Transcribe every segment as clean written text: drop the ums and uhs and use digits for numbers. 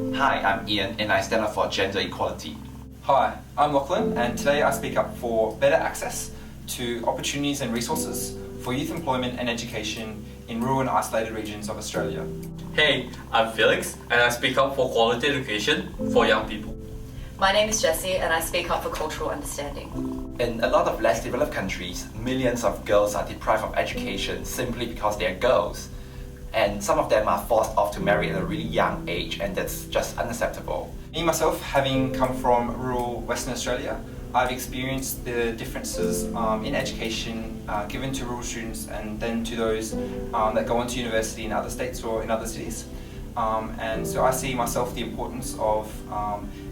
Hi, I'm Ian and I stand up for gender equality. Hi, I'm Lachlan and today I speak up for better access to opportunities and resources for youth employment and education in rural and isolated regions of Australia. Hey, I'm Felix and I speak up for quality education for young people. My name is Jessie and I speak up for cultural understanding. In a lot of less developed countries, millions of girls are deprived of education simply because they are girls. And some of them are forced off to marry at a really young age, and that's just unacceptable. Me myself, having come from rural Western Australia, I've experienced the differences in education given to rural students and then to those that go on to university in other states or in other cities. And so I see myself the importance of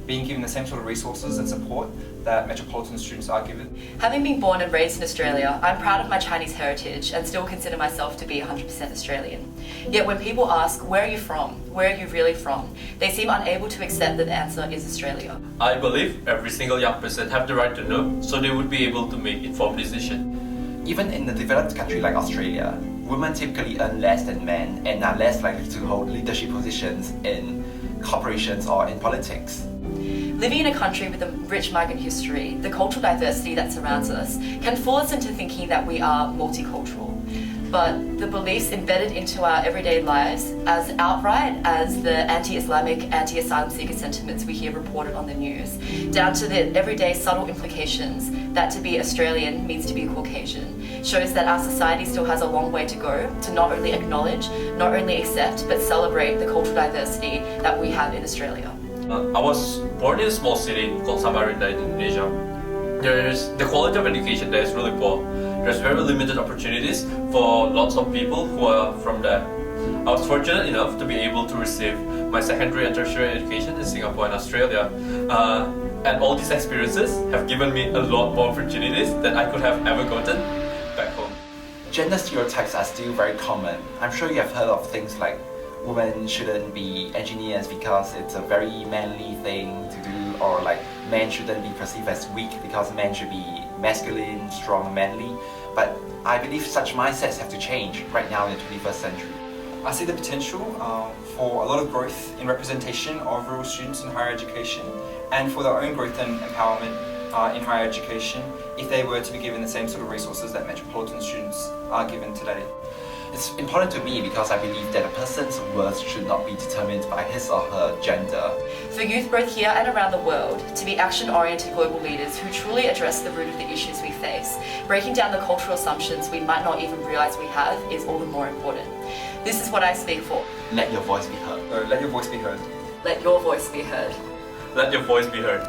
being given the same sort of resources and support that metropolitan students are given. Having been born and raised in Australia, I'm proud of my Chinese heritage and still consider myself to be 100% Australian. Yet when people ask, where are you from? Where are you really from? They seem unable to accept that the answer is Australia. I believe every single young person have the right to know, so they would be able to make informed decisions. Even in a developed country like Australia, women typically earn less than men and are less likely to hold leadership positions in corporations or in politics. Living in a country with a rich migrant history, the cultural diversity that surrounds us can fool us into thinking that we are multicultural. But the beliefs embedded into our everyday lives, as outright as the anti-Islamic, anti-asylum seeker sentiments we hear reported on the news, down to the everyday subtle implications that to be Australian means to be Caucasian, shows that our society still has a long way to go to not only acknowledge, not only accept, but celebrate the cultural diversity that we have in Australia. I was born in a small city called Samarinda in Indonesia. The quality of education there is really poor. There's very limited opportunities for lots of people who are from there. I was fortunate enough to be able to receive my secondary and tertiary education in Singapore and Australia. And all these experiences have given me a lot more opportunities than I could have ever gotten back home. Gender stereotypes are still very common. I'm sure you have heard of things like women shouldn't be engineers because it's a very manly thing to do, or like men shouldn't be perceived as weak because men should be masculine, strong, manly. But I believe such mindsets have to change right now in the 21st century. I see the potential for a lot of growth in representation of rural students in higher education and for their own growth and empowerment in higher education if they were to be given the same sort of resources that metropolitan students are given today. It's important to me because I believe that a person's worth should not be determined by his or her gender. For youth both here and around the world to be action-oriented global leaders who truly address the root of the issues we face, breaking down the cultural assumptions we might not even realise we have is all the more important. This is what I speak for. Let your voice be heard. So let your voice be heard. Let your voice be heard. Let your voice be heard.